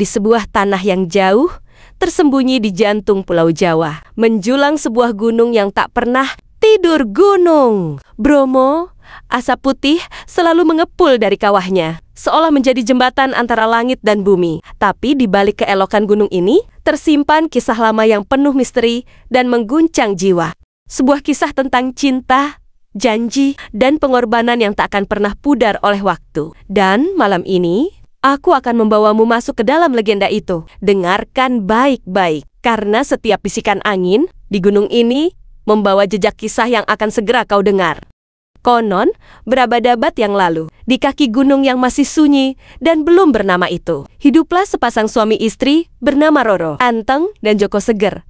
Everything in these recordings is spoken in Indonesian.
Di sebuah tanah yang jauh, tersembunyi di jantung Pulau Jawa, menjulang sebuah gunung yang tak pernah tidur. Gunung Bromo, asap putih selalu mengepul dari kawahnya, seolah menjadi jembatan antara langit dan bumi. Tapi di balik keelokan gunung ini, tersimpan kisah lama yang penuh misteri dan mengguncang jiwa. Sebuah kisah tentang cinta, janji, dan pengorbanan yang tak akan pernah pudar oleh waktu. Dan malam ini, aku akan membawamu masuk ke dalam legenda itu. Dengarkan baik-baik, karena setiap bisikan angin di gunung ini membawa jejak kisah yang akan segera kau dengar. Konon, berabad-abad yang lalu, di kaki gunung yang masih sunyi dan belum bernama itu, hiduplah sepasang suami istri bernama Roro Anteng dan Joko Seger.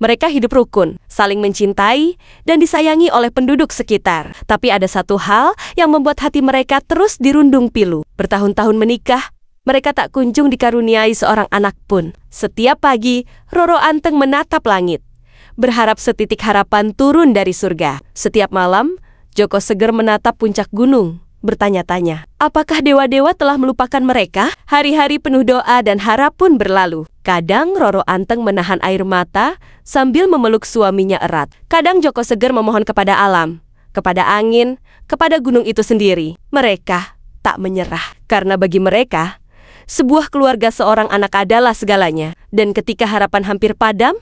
Mereka hidup rukun, saling mencintai, dan disayangi oleh penduduk sekitar. Tapi ada satu hal yang membuat hati mereka terus dirundung pilu. Bertahun-tahun menikah, mereka tak kunjung dikaruniai seorang anak pun. Setiap pagi, Roro Anteng menatap langit, berharap setitik harapan turun dari surga. Setiap malam, Joko Seger menatap puncak gunung, bertanya-tanya, apakah dewa-dewa telah melupakan mereka? Hari-hari penuh doa dan harap pun berlalu. Kadang Roro Anteng menahan air mata sambil memeluk suaminya erat. Kadang Joko Seger memohon kepada alam, kepada angin, kepada gunung itu sendiri. Mereka tak menyerah, karena bagi mereka, sebuah keluarga seorang anak adalah segalanya. Dan ketika harapan hampir padam,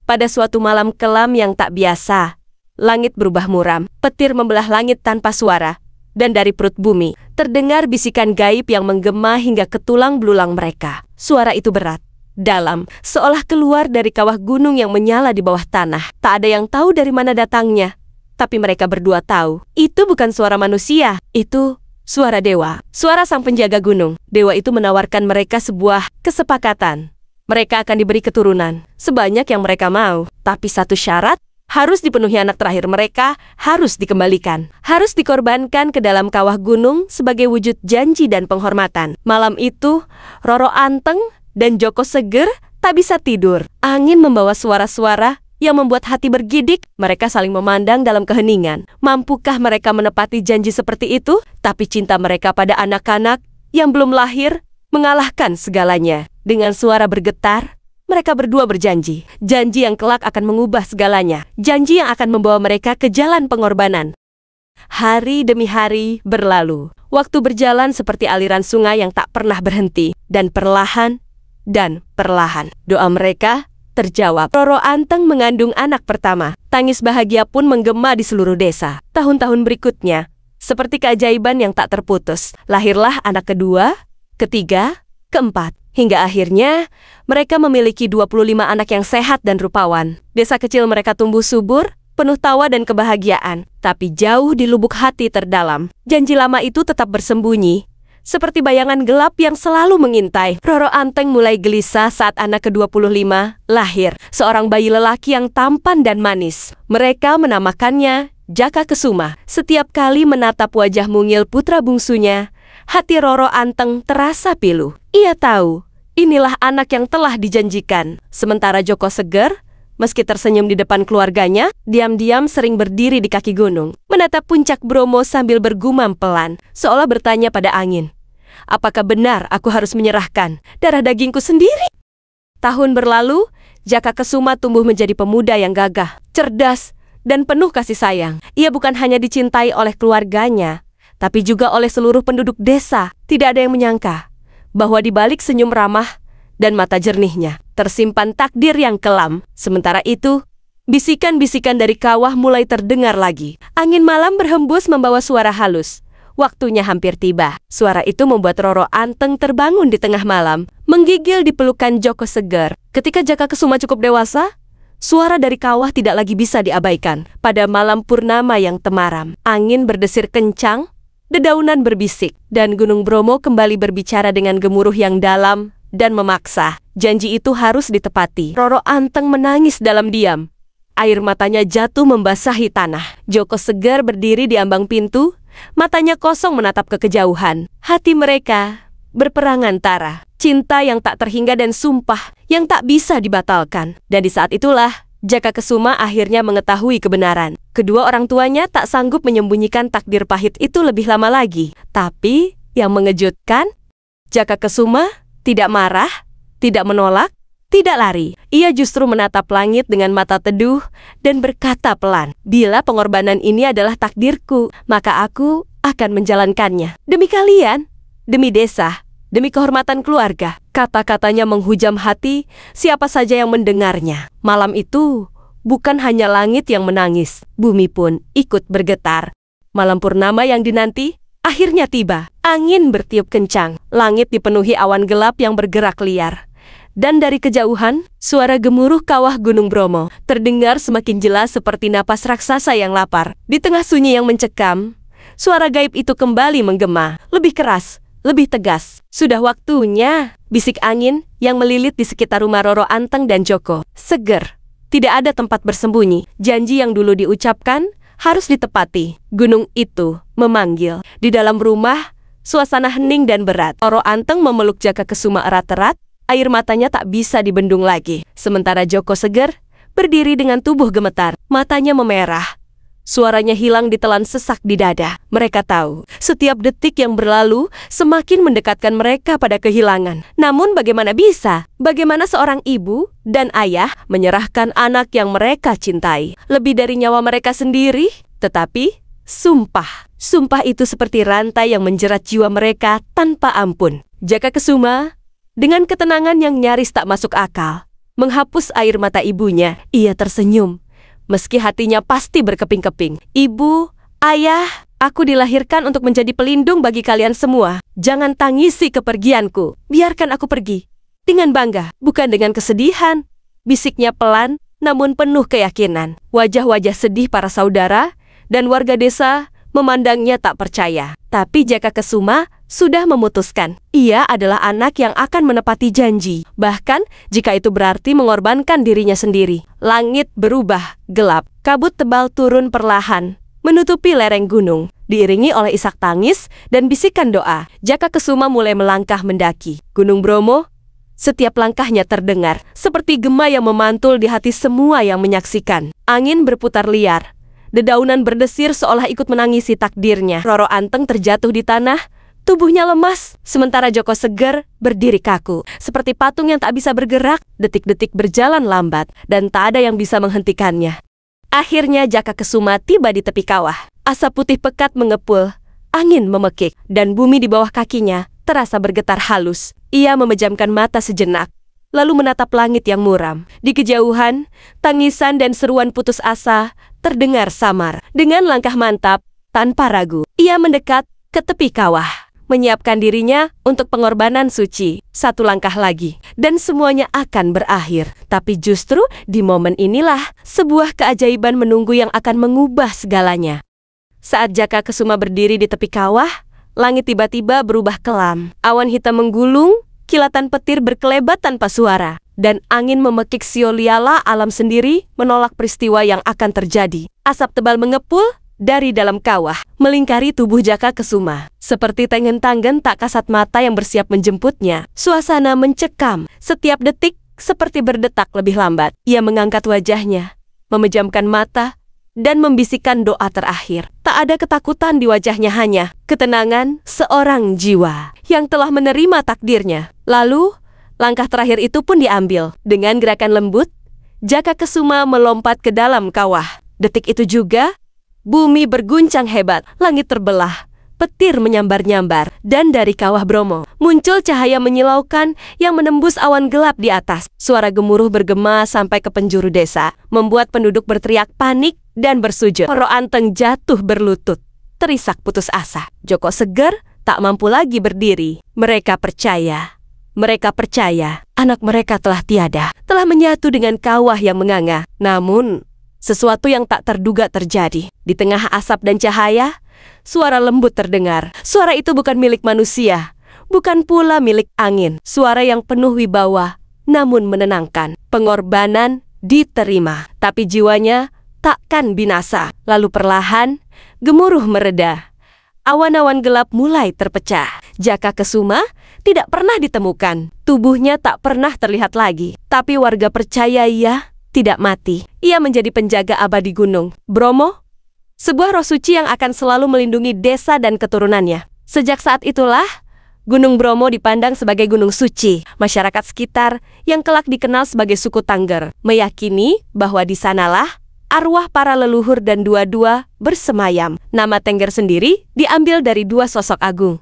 pada suatu malam kelam yang tak biasa, langit berubah muram, petir membelah langit tanpa suara, dan dari perut bumi terdengar bisikan gaib yang menggema hingga ke tulang belulang mereka. Suara itu berat, dalam, seolah keluar dari kawah gunung yang menyala di bawah tanah. Tak ada yang tahu dari mana datangnya, tapi mereka berdua tahu, itu bukan suara manusia, itu suara dewa, suara sang penjaga gunung. Dewa itu menawarkan mereka sebuah kesepakatan. Mereka akan diberi keturunan, sebanyak yang mereka mau. Tapi satu syarat, harus dipenuhi anak terakhir mereka, harus dikembalikan. Harus dikorbankan ke dalam kawah gunung sebagai wujud janji dan penghormatan. Malam itu, Roro Anteng dan Joko Seger tak bisa tidur. Angin membawa suara-suara yang membuat hati bergidik. Mereka saling memandang dalam keheningan. Mampukah mereka menepati janji seperti itu? Tapi cinta mereka pada anak-anak yang belum lahir mengalahkan segalanya. Dengan suara bergetar, mereka berdua berjanji. Janji yang kelak akan mengubah segalanya. Janji yang akan membawa mereka ke jalan pengorbanan. Hari demi hari berlalu. Waktu berjalan seperti aliran sungai yang tak pernah berhenti. Dan perlahan, doa mereka terjawab. Roro Anteng mengandung anak pertama. Tangis bahagia pun menggema di seluruh desa. Tahun-tahun berikutnya, seperti keajaiban yang tak terputus, lahirlah anak kedua, ketiga, keempat. Hingga akhirnya, mereka memiliki 25 anak yang sehat dan rupawan. Desa kecil mereka tumbuh subur, penuh tawa dan kebahagiaan. Tapi jauh di lubuk hati terdalam, janji lama itu tetap bersembunyi, seperti bayangan gelap yang selalu mengintai. Roro Anteng mulai gelisah saat anak ke-25 lahir, seorang bayi lelaki yang tampan dan manis. Mereka menamakannya Jaka Kesuma. Setiap kali menatap wajah mungil putra bungsunya, hati Roro Anteng terasa pilu. Ia tahu, inilah anak yang telah dijanjikan. Sementara Joko Seger, meski tersenyum di depan keluarganya, diam-diam sering berdiri di kaki gunung, menatap puncak Bromo sambil bergumam pelan, seolah bertanya pada angin, apakah benar aku harus menyerahkan darah dagingku sendiri? Tahun berlalu, Jaka Kesuma tumbuh menjadi pemuda yang gagah, cerdas, dan penuh kasih sayang. Ia bukan hanya dicintai oleh keluarganya, tapi juga oleh seluruh penduduk desa. Tidak ada yang menyangka bahwa di balik senyum ramah dan mata jernihnya tersimpan takdir yang kelam. Sementara itu, bisikan-bisikan dari kawah mulai terdengar lagi. Angin malam berhembus membawa suara halus. Waktunya hampir tiba. Suara itu membuat Roro Anteng terbangun di tengah malam, menggigil di pelukan Joko Seger. Ketika Jaka Kesuma cukup dewasa, suara dari kawah tidak lagi bisa diabaikan. Pada malam purnama yang temaram, angin berdesir kencang, dedaunan berbisik, dan Gunung Bromo kembali berbicara dengan gemuruh yang dalam dan memaksa. Janji itu harus ditepati. Roro Anteng menangis dalam diam. Air matanya jatuh membasahi tanah. Joko Seger berdiri di ambang pintu, matanya kosong menatap ke kejauhan. Hati mereka berperang antara cinta yang tak terhingga dan sumpah yang tak bisa dibatalkan. Dan di saat itulah, Jaka Kesuma akhirnya mengetahui kebenaran. Kedua orang tuanya tak sanggup menyembunyikan takdir pahit itu lebih lama lagi. Tapi, yang mengejutkan, Jaka Kesuma tidak marah, Tidak menolak, tidak lari. Ia justru menatap langit dengan mata teduh dan berkata pelan, "Bila pengorbanan ini adalah takdirku, maka aku akan menjalankannya. Demi kalian, demi desa, demi kehormatan keluarga." Kata-katanya menghujam hati siapa saja yang mendengarnya. Malam itu, bukan hanya langit yang menangis, bumi pun ikut bergetar. Malam purnama yang dinanti akhirnya tiba. Angin bertiup kencang, langit dipenuhi awan gelap yang bergerak liar. Dan dari kejauhan, suara gemuruh kawah Gunung Bromo terdengar semakin jelas seperti napas raksasa yang lapar. Di tengah sunyi yang mencekam, suara gaib itu kembali menggema, lebih keras, lebih tegas. "Sudah waktunya," bisik angin yang melilit di sekitar rumah Roro Anteng dan Joko. Seger, tidak ada tempat bersembunyi. Janji yang dulu diucapkan harus ditepati. Gunung itu memanggil. Di dalam rumah, suasana hening dan berat. Roro Anteng memeluk Jaka Kesuma erat-erat. Air matanya tak bisa dibendung lagi. Sementara Joko Seger berdiri dengan tubuh gemetar. Matanya memerah. Suaranya hilang ditelan sesak di dada. Mereka tahu, setiap detik yang berlalu semakin mendekatkan mereka pada kehilangan. Namun bagaimana bisa? Bagaimana seorang ibu dan ayah menyerahkan anak yang mereka cintai? Lebih dari nyawa mereka sendiri, tetapi sumpah itu seperti rantai yang menjerat jiwa mereka tanpa ampun. Jaka Kesuma, dengan ketenangan yang nyaris tak masuk akal, menghapus air mata ibunya. Ia tersenyum, meski hatinya pasti berkeping-keping. "Ibu, ayah, aku dilahirkan untuk menjadi pelindung bagi kalian semua. Jangan tangisi kepergianku. Biarkan aku pergi dengan bangga, bukan dengan kesedihan," bisiknya pelan namun penuh keyakinan. Wajah-wajah sedih para saudara dan warga desa memandangnya tak percaya. Tapi Jaka Kesuma sudah memutuskan. Ia adalah anak yang akan menepati janji. Bahkan jika itu berarti mengorbankan dirinya sendiri. Langit berubah gelap. Kabut tebal turun perlahan, menutupi lereng gunung. Diiringi oleh isak tangis dan bisikan doa, Jaka Kesuma mulai melangkah mendaki Gunung Bromo. Setiap langkahnya terdengar seperti gema yang memantul di hati semua yang menyaksikan. Angin berputar liar. Dedaunan berdesir seolah ikut menangisi takdirnya. Roro Anteng terjatuh di tanah, tubuhnya lemas, sementara Joko Seger berdiri kaku, seperti patung yang tak bisa bergerak. Detik-detik berjalan lambat, dan tak ada yang bisa menghentikannya. Akhirnya Jaka Kesuma tiba di tepi kawah. Asap putih pekat mengepul, angin memekik, dan bumi di bawah kakinya terasa bergetar halus. Ia memejamkan mata sejenak, lalu menatap langit yang muram. Di kejauhan, tangisan dan seruan putus asa terdengar samar. Dengan langkah mantap, tanpa ragu, ia mendekat ke tepi kawah, menyiapkan dirinya untuk pengorbanan suci. Satu langkah lagi, dan semuanya akan berakhir. Tapi justru di momen inilah sebuah keajaiban menunggu yang akan mengubah segalanya. Saat Jaka Kesuma berdiri di tepi kawah, langit tiba-tiba berubah kelam. Awan hitam menggulung, kilatan petir berkelebat tanpa suara, dan angin memekik sioliala alam sendiri menolak peristiwa yang akan terjadi. Asap tebal mengepul dari dalam kawah, melingkari tubuh Jaka Kesuma. Seperti tengen-tangen tak kasat mata yang bersiap menjemputnya. Suasana mencekam, setiap detik seperti berdetak lebih lambat. Ia mengangkat wajahnya, memejamkan mata, dan membisikkan doa terakhir. Tak ada ketakutan di wajahnya, hanya ketenangan seorang jiwa yang telah menerima takdirnya. Lalu, langkah terakhir itu pun diambil. Dengan gerakan lembut, Jaka Kesuma melompat ke dalam kawah. Detik itu juga, bumi berguncang hebat, langit terbelah, petir menyambar-nyambar, dan dari kawah Bromo muncul cahaya menyilaukan yang menembus awan gelap di atas. Suara gemuruh bergema sampai ke penjuru desa, membuat penduduk berteriak panik dan bersujud. Roro Anteng jatuh berlutut, terisak putus asa. Joko Seger tak mampu lagi berdiri. Mereka percaya anak mereka telah tiada, telah menyatu dengan kawah yang menganga. Namun, sesuatu yang tak terduga terjadi. Di tengah asap dan cahaya, suara lembut terdengar. Suara itu bukan milik manusia, bukan pula milik angin. Suara yang penuh wibawa, namun menenangkan. Pengorbanan diterima, tapi jiwanya takkan binasa. Lalu perlahan, gemuruh mereda. Awan-awan gelap mulai terpecah. Jaka Kesuma tidak pernah ditemukan. Tubuhnya tak pernah terlihat lagi. Tapi warga percaya ia tidak mati. Ia menjadi penjaga abadi Gunung Bromo, sebuah roh suci yang akan selalu melindungi desa dan keturunannya. Sejak saat itulah, Gunung Bromo dipandang sebagai gunung suci. Masyarakat sekitar yang kelak dikenal sebagai suku Tangger meyakini bahwa di sanalah arwah para leluhur dan dua-dua bersemayam. Nama Tengger sendiri diambil dari dua sosok agung.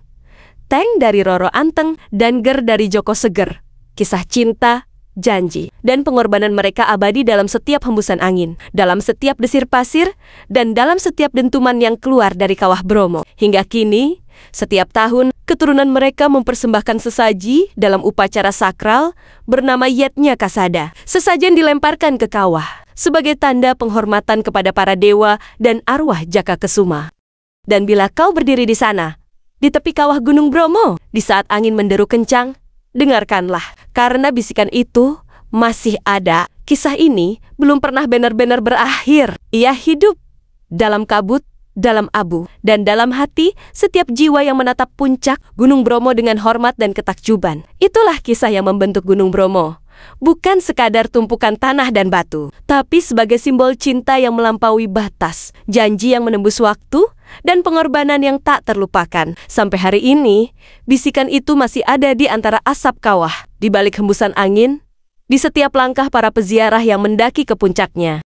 Teng dari Roro Anteng dan Ger dari Joko Seger. Kisah cinta, janji, dan pengorbanan mereka abadi dalam setiap hembusan angin, dalam setiap desir pasir, dan dalam setiap dentuman yang keluar dari kawah Bromo. Hingga kini, setiap tahun, keturunan mereka mempersembahkan sesaji dalam upacara sakral bernama Yetnya Kasada. Sesajen dilemparkan ke kawah sebagai tanda penghormatan kepada para dewa dan arwah Jaka Kesuma. Dan bila kau berdiri di sana, di tepi kawah Gunung Bromo, di saat angin menderu kencang, dengarkanlah, karena bisikan itu masih ada. Kisah ini belum pernah benar-benar berakhir. Ia hidup dalam kabut, dalam abu, dan dalam hati setiap jiwa yang menatap puncak Gunung Bromo dengan hormat dan ketakjuban. Itulah kisah yang membentuk Gunung Bromo. Bukan sekadar tumpukan tanah dan batu, tapi sebagai simbol cinta yang melampaui batas, janji yang menembus waktu, dan pengorbanan yang tak terlupakan. Sampai hari ini, bisikan itu masih ada di antara asap kawah, di balik hembusan angin, di setiap langkah para peziarah yang mendaki ke puncaknya.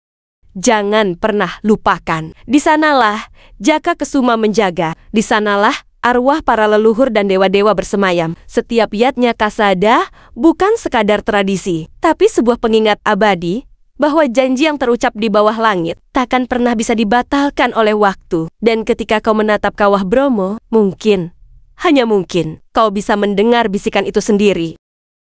Jangan pernah lupakan, di sanalah Jaka Kesuma menjaga, di sanalah arwah para leluhur dan dewa-dewa bersemayam. Setiap Yatnya Kasada bukan sekadar tradisi, tapi sebuah pengingat abadi bahwa janji yang terucap di bawah langit takkan pernah bisa dibatalkan oleh waktu. Dan ketika kau menatap kawah Bromo, mungkin, hanya mungkin, kau bisa mendengar bisikan itu sendiri.